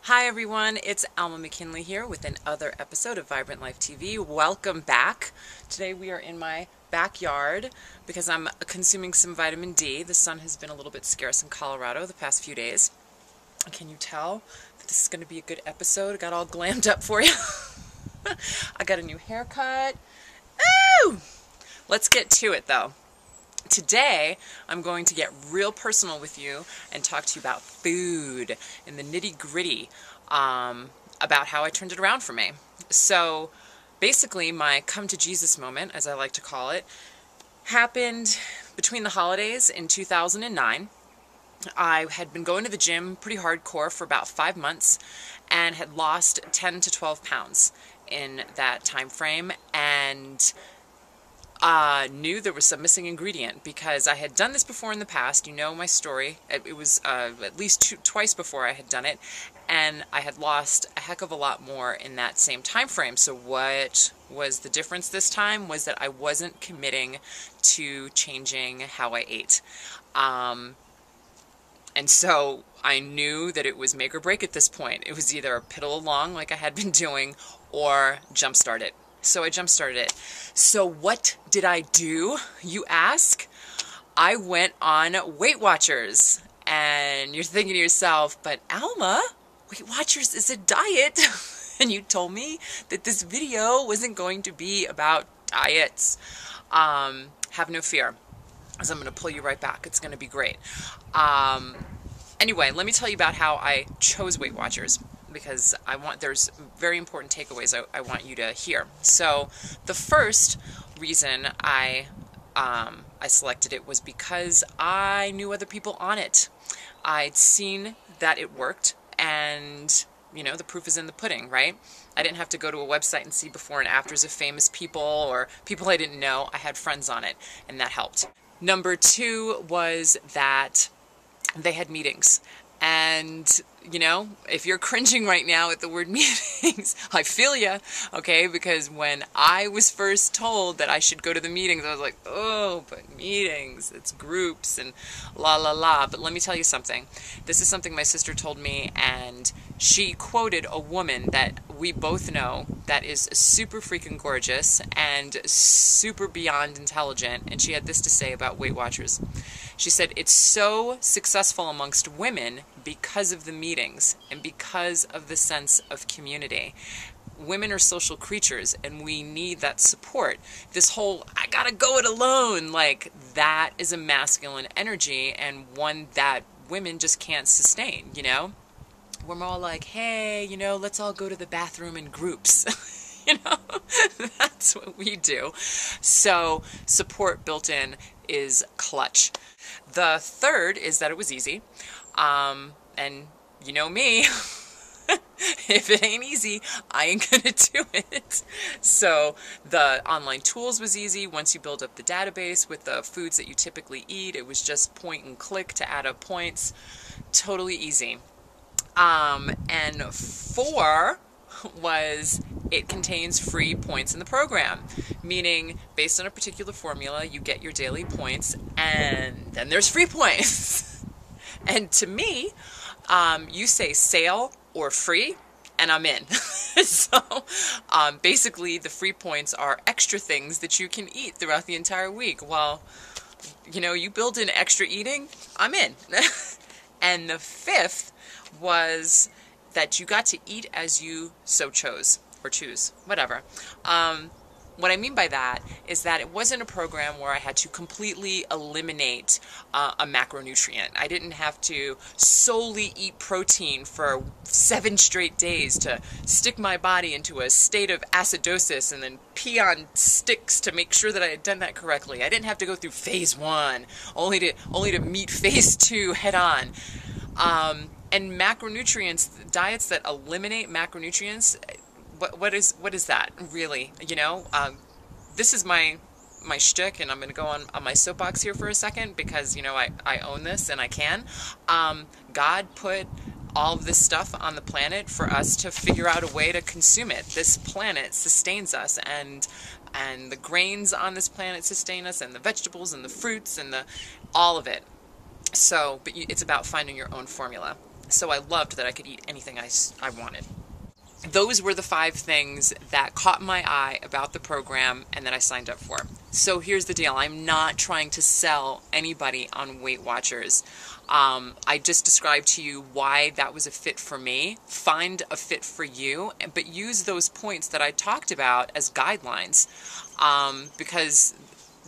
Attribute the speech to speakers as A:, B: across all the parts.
A: Hi everyone, it's Alma McKinley here with another episode of Vibrant Life TV. Welcome back. Today we are in my backyard because I'm consuming some vitamin D. The sun has been a little bit scarce in Colorado the past few days. Can you tell that this is going to be a good episode? I got all glammed up for you. I got a new haircut. Ooh! Let's get to it though. Today, I'm going to get real personal with you and talk to you about food and the nitty-gritty, about how I turned it around for me. So, basically, my come to Jesus moment, as I like to call it, happened between the holidays in 2009. I had been going to the gym pretty hardcore for about 5 months and had lost 10 to 12 pounds in that time frame, and knew there was some missing ingredient because I had done this before in the past. You know my story. It was at least twice before I had done it, and I had lost a heck of a lot more in that same time frame. So what was the difference this time was that I wasn't committing to changing how I ate. And so I knew that it was make or break at this point. It was either piddle along like I had been doing or jumpstart it. So I jump-started it. So what did I do, you ask? I went on Weight Watchers. And you're thinking to yourself, but Alma, Weight Watchers is a diet. And you told me that this video wasn't going to be about diets. Have no fear, because I'm going to pull you right back. It's going to be great. Anyway, let me tell you about how I chose Weight Watchers, because there's very important takeaways I want you to hear. So the first reason I selected it was because I knew other people on it. I'd seen that it worked, and you know, the proof is in the pudding, right? I didn't have to go to a website and see before and afters of famous people or people I didn't know. I had friends on it, and that helped. Number two was that they had meetings. And, you know, if you're cringing right now at the word meetings, I feel ya, okay? Because when I was first told that I should go to the meetings, I was like, oh, but meetings, it's groups and la la la. But let me tell you something. This is something my sister told me, and she quoted a woman that we both know that is super freaking gorgeous and super beyond intelligent, and she had this to say about Weight Watchers. She said, it's so successful amongst women because of the meetings and because of the sense of community. Women are social creatures, and we need that support. This whole, I gotta go it alone, like, that is a masculine energy, and one that women just can't sustain, you know? We're more like, hey, you know, let's all go to the bathroom in groups. You know, that's what we do. So support built in is clutch. The third is that it was easy. And you know me, if it ain't easy, I ain't gonna do it. So the online tools was easy. Once you build up the database with the foods that you typically eat, it was just point and click to add up points. Totally easy. And four was it contains free points in the program, meaning based on a particular formula, you get your daily points, and then there's free points. And to me, you say sale or free, and I'm in. So basically, the free points are extra things that you can eat throughout the entire week. Well, you know, you build in extra eating, I'm in. And the fifth was that you got to eat as you so chose, or choose, whatever. What I mean by that is that it wasn't a program where I had to completely eliminate a macronutrient. I didn't have to solely eat protein for 7 straight days to stick my body into a state of acidosis and then pee on sticks to make sure that I had done that correctly. I didn't have to go through phase 1, only to meet phase 2 head on. And macronutrients, diets that eliminate macronutrients, what is that really? You know, this is my shtick, and I'm going to go on my soapbox here for a second because, you know, I own this and I can. God put all of this stuff on the planet for us to figure out a way to consume it. This planet sustains us, and the grains on this planet sustain us, and the vegetables and the fruits and all of it. So, but it's about finding your own formula. So I loved that I could eat anything I wanted. Those were the 5 things that caught my eye about the program and that I signed up for. So here's the deal. I'm not trying to sell anybody on Weight Watchers. I just described to you why that was a fit for me. Find a fit for you, but use those points that I talked about as guidelines, because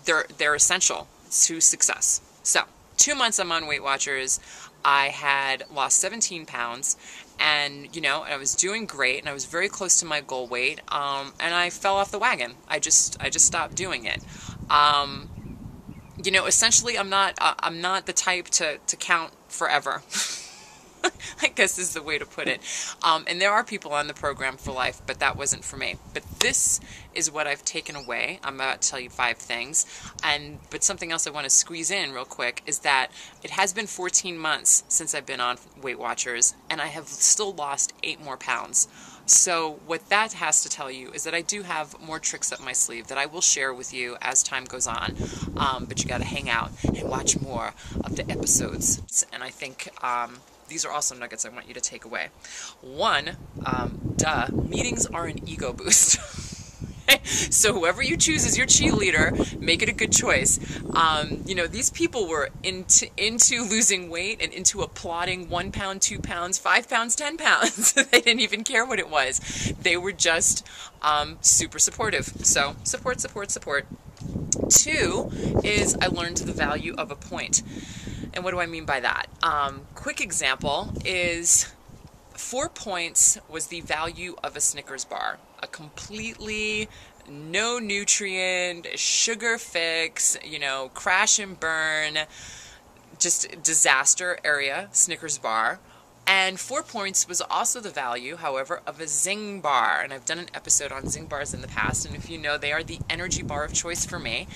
A: they're essential to success. So 2 months I'm on Weight Watchers. I had lost 17 pounds, and I was doing great, and I was very close to my goal weight, and I fell off the wagon. I just stopped doing it. Essentially, I'm not the type to count forever. I guess is the way to put it. And there are people on the program for life, but that wasn't for me. But this is what I've taken away. I'm about to tell you 5 things. But something else I want to squeeze in real quick is that it has been 14 months since I've been on Weight Watchers, and I have still lost 8 more pounds. So what that has to tell you is that I do have more tricks up my sleeve that I will share with you as time goes on. But you got to hang out and watch more of the episodes. And I think these are also nuggets I want you to take away. 1, meetings are an ego boost. So whoever you choose as your cheerleader, make it a good choice. These people were into losing weight and into applauding 1 pound, 2 pounds, 5 pounds, 10 pounds. They didn't even care what it was. They were just super supportive. So support, support, support. 2 is I learned the value of a point. And what do I mean by that? Quick example is 4 points was the value of a Snickers bar. A completely no nutrient, sugar fix, crash and burn, just disaster area Snickers bar. And 4 points was also the value, however, of a Zing bar. And I've done an episode on Zing bars in the past. And if you know, they are the energy bar of choice for me.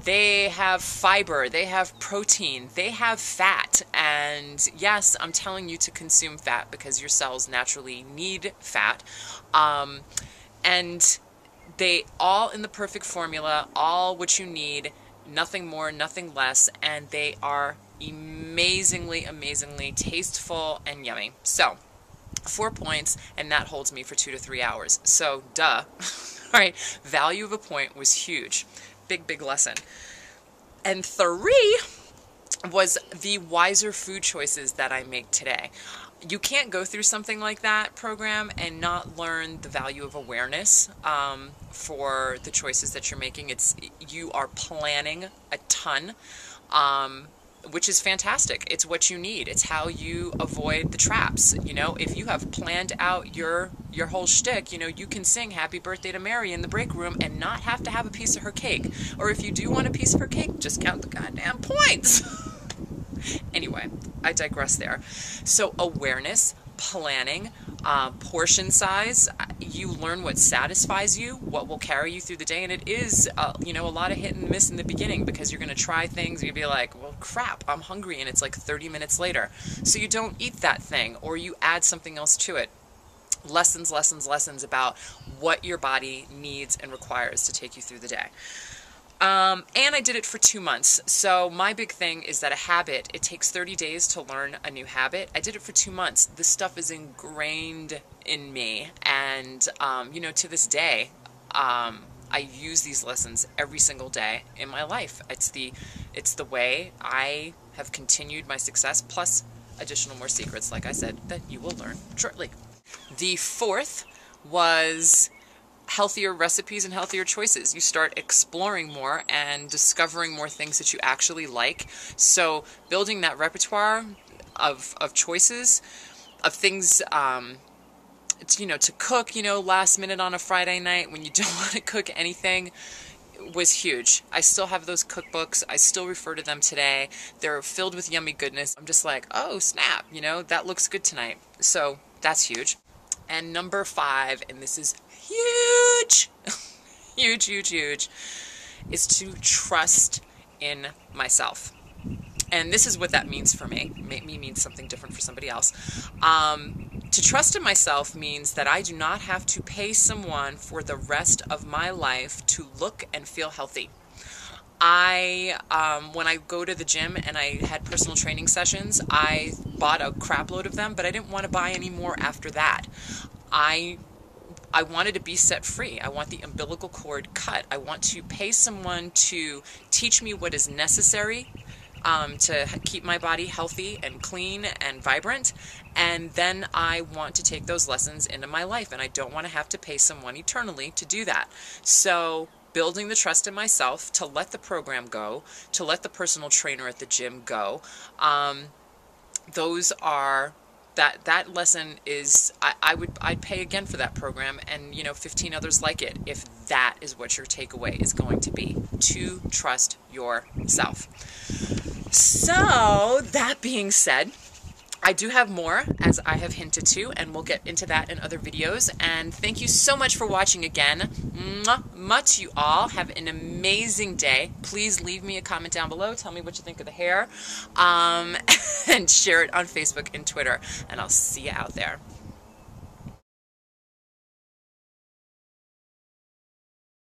A: They have fiber, they have protein, they have fat. And yes, I'm telling you to consume fat because your cells naturally need fat. And they all in the perfect formula, all what you need, nothing more, nothing less. And they are amazingly, amazingly tasteful and yummy. So 4 points, and that holds me for 2 to 3 hours. So duh. All right, value of a point was huge. Big lesson. And 3 was the wiser food choices that I make today. You can't go through something like that program and not learn the value of awareness for the choices that you're making. You are planning a ton, which is fantastic. It's what you need. It's how you avoid the traps. If you have planned out your whole shtick, you can sing Happy Birthday to Mary in the break room and not have to have a piece of her cake. Or if you do want a piece of her cake, just count the goddamn points. Anyway, I digress there. So awareness, planning, portion size, you learn what satisfies you, what will carry you through the day. And it is, a lot of hit and miss in the beginning because you're going to try things and you'll be like, well, crap, I'm hungry. And it's like 30 minutes later. So you don't eat that thing or you add something else to it. Lessons about what your body needs and requires to take you through the day. And I did it for 2 months. So my big thing is that a habit, it takes 30 days to learn a new habit. I did it for 2 months. This stuff is ingrained in me. And, to this day, I use these lessons every single day in my life. It's the way I have continued my success, plus additional more secrets, like I said, that you will learn shortly. The 4th was healthier recipes and healthier choices. You start exploring more and discovering more things that you actually like. So building that repertoire of choices, of things, to cook, last minute on a Friday night when you don't want to cook anything was huge. I still have those cookbooks. I still refer to them today. They're filled with yummy goodness. I'm just like, oh, snap, that looks good tonight. So that's huge. And number 5, and this is huge, huge, is to trust in myself. And this is what that means for me. It may mean something different for somebody else. To trust in myself means that I do not have to pay someone for the rest of my life to look and feel healthy. When I go to the gym and I had personal training sessions, I bought a crap load of them, but I didn't want to buy any more after that. I wanted to be set free. I want the umbilical cord cut. I want to pay someone to teach me what is necessary to keep my body healthy and clean and vibrant. And then I want to take those lessons into my life. And I don't want to have to pay someone eternally to do that. So building the trust in myself to let the program go, to let the personal trainer at the gym go, those are... That lesson is, I'd pay again for that program, and 15 others like it, if that is what your takeaway is going to be, to trust yourself. So that being said, I do have more, as I have hinted to, and we'll get into that in other videos. And thank you so much for watching again. Mwah, to you all. Have an amazing day. Please leave me a comment down below. Tell me what you think of the hair. And share it on Facebook and Twitter. And I'll see you out there.